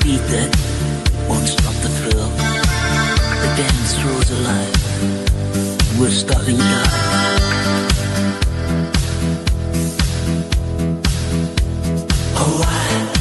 beat that won't stop the thrill. The dance floor's alive. We're starting live. Oh,